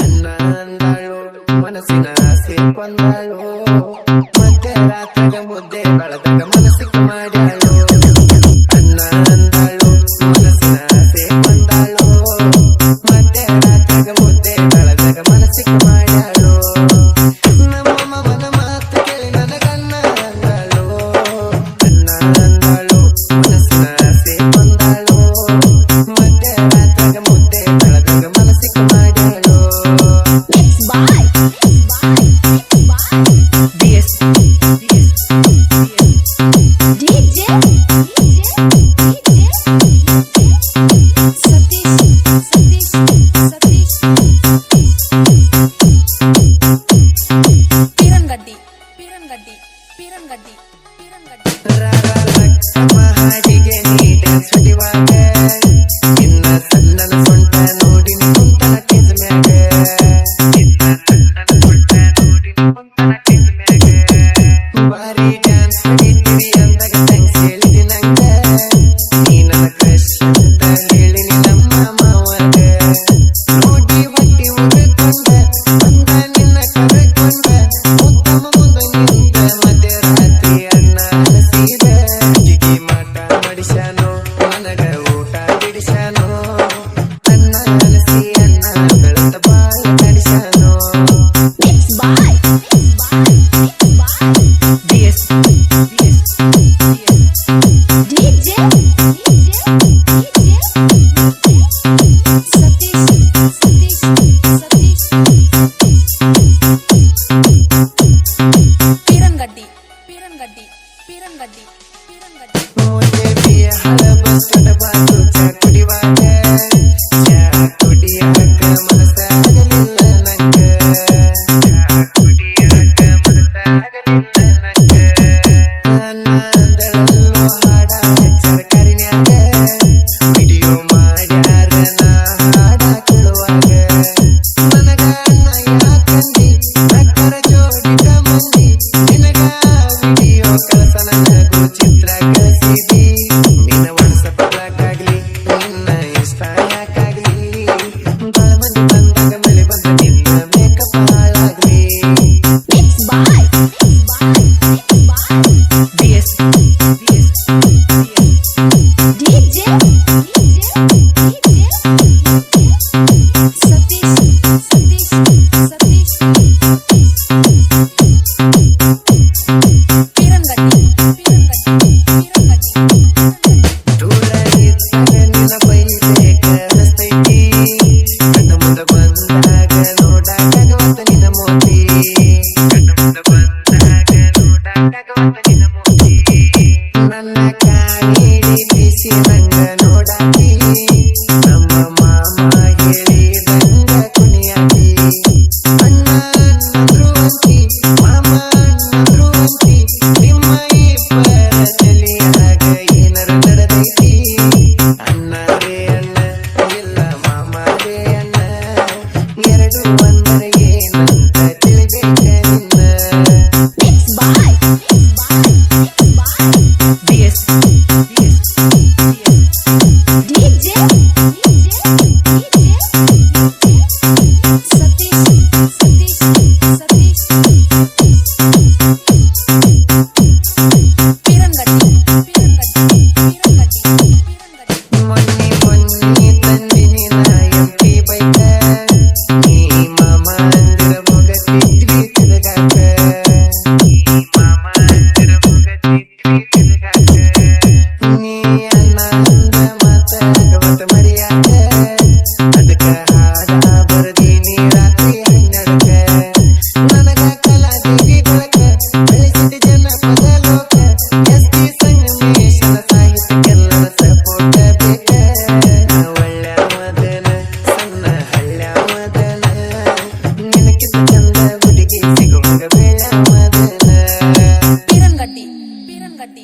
ಅನ್ನ ಅಂದಾಳು ಮನಸ್ಸಿನ ಆಸೆ ಕೊಂದಾಳು ಮಧ್ಯರಾತ್ರಿಗ ಮುದ್ದೆ ಬಳದಾಗ ಮನಸ್ಸಿಗೆ ಮಾಡ್ಯಾಳು ಅನ್ನ ಅಂದಾಳು ಮನಸ್ಸಿನ ಆಸೆ ಕೊಂದಾಳು ಮಧ್ಯರಾತ್ರಿಗ ಮುದ್ದೆ ಬಳದಾಗ ಮನಸ್ಸಿಗೆ ಮಾಡ್ಯಾಳು ನಮ್ಮ ಮಗನ ಮಾತು ಕೇಳಿ ನನಗನ್ನ ಅಂದಾಳು ಅನ್ನ ಅಂದಾಳು ಮನಸ್ಸಿನ ಆಸೆ ಕೊಂದಾಳು ಮಧ್ಯರಾತ್ರಿಗ ಮುದ್ದೆ ಬಳದಾಗ ಮನಸ್ಸಿಗೆ ಮಾಡ್ಯಾಳು ಹಾಡಿಗೆ ನೀ ಡ್ಯಾನ್ಸ್ ಹೊಡಿವಾಗ ಇನ್ನ ಸಣ್ಣನ ಸೊಂಟ ನೋಡಿ ಕುಂತನ ಟೇಜ್ ಮ್ಯಾಗ ಇನ್ನ ಸಣ್ಣನ ಸೊಂಟ ನೋಡಿ ಕುಂತನ ಟೇಜ್ ಮ್ಯಾಗ ಬಾರಿ ಡ್ಯಾನ್ಸ್ ಹೊಡಿತೀರಿ ಅಂದಾಗ ಥ್ಯಾಂಕ್ಸ್ ಹೇಳಿದಿ ನಂಗ ನೀ ನನ್ನ ಕ್ರಶ್ ಅಂತ ಹೇಳಿನಿ ನಮ್ಮ ಮಾವಗ ನೋಡಿ ಹೊಟ್ಟಿ ಉಳ್ಕೊಂಡ ಬಂದ ನಿನ್ನ ಕರೆಕೊಂಡ ಉತ್ತಮ ಮುಂದೆ ನಿಂತ ಮಧ್ಯರಾತ್ರಿ ಅನ್ನ ಅಲಸಿದ ಮಡಿಸ್ಯಾನೋ ನನಗ ಊಟ ಬಿಡಿಸ್ಯಾನೋ ಅನ್ನ ಅಲಸಿ ಅನ್ನ ಬೆಳತ ಬಾಳ ಕಡಿಸ್ಯಾನೋ ಹಳಬ ಕುಡಿವಾಗ ಚಾ ಕುಡಿಯಾಕ ಮನಸ್ಸಾಗಲಿಲ್ಲ ನಂಗ ಕುಡಿಯಾಕ ಮನಸ್ಸಾಗಲಿಲ್ಲ ನಂಗ ನನ್ನದಳಲ್ಲೋ ಹಾಡ ಹಚ್ಚರ ಕರಿನ್ಯಾಗ ವಿಡಿಯೋ ಮಾಡ್ಯಾರ ನಾ ಹಾಡ ಕೇಳುವಾಗ ನನಗ ಅನ್ನ ಯಾಕಂದಿ ನಕ್ಕರ ಜೋಡಿದ ಮಂದಿ ನಿನಗ ವಿಡಿಯೋ ಕಳಸ ನನಗೂ ಚಿತ್ರ ಕಳಿಸಿದಿ ನಿನ್ನ ವಾಟ್ಸಪ್ದಾಗಲಿ ನಿನ್ನ ಇನ್ಸ್ಟಾ ಯಾಕಾಗ್ಲಿ ಬಾಳ ಮಂದಿ ಬಂದಾಗ ಮಳೆ ಬಂದ ನಿನ್ನ ಮೇಕಪ್ ಹಾಳಾಗ್ಲಿ ನನ್ನ ಕಾಣಿಡಿ ಬಿಸಿ ನಂಗ ನೋಡಾಕಿ ನಮ್ಮ ಮಾಮ ಹೇಳಿದಂಗ ಕುಣಿಯಾಕಿ ಅಣ್ಣ ಅನ್ನಂದ್ರು ಅಂತಿ ಮಾಮ ಅನ್ನಂದ್ರು ಅಂತಿ ನಿಮ್ಮ ಇಬ್ಬರ ತಲೆಯಾಗ ಏನರ ನಡೆದೈತಿ ಅಣ್ಣ ರೇ ಅಣ್ಣ ಇಲ್ಲ ಮಾಮ ರೇ ಅಣ್ಣ ಎರಡು ಒಂದರ ಏನಂತ ತಿಳಿಬೇಕ ನಿನ್ನ ಮೊನ್ನೆ ತಂದಿನಿ ನಾ ಎಂಟಿ ಬೈಕ ನೀ ಮಾಮ ಅಂದಿರ ಮುಗತಿದ್ವಿ ತಿರುಗಾಕ ನೀ ಅನ್ನ ಅಂದ ಮಾತಾಗವತ ಮರಿಯಾಕ ಅದಕ್ಕ ಹಾಡ ಬರದೀನಿ ರಾತ್ರಿ 12ಕ್ಕ ನನಗ ಕಲಾದೇವಿ ಬೆಳಕ ಬೆಳೆಸಿದ ಜನಪದ ಲೋಕ ಎಸ್ಟಿ ಸಂಗಮೇಶನ ಸಾಹಿತ್ಯಕ್ಕೆಲ್ಲರ ಸಪೋರ್ಟ ಬೇಕ ಒಳ್ಳೆ ಮದನ ಸಣ್ಣ ಹಳ್ಳ ಮದನ ನಿನಕಿತ ಚಂದ ಹುಡುಗಿ ಸಿಗುವಾಗ ಬೆಳ್ಳ ಮದನ ಪೀರನ್ಗಡ್ಡಿ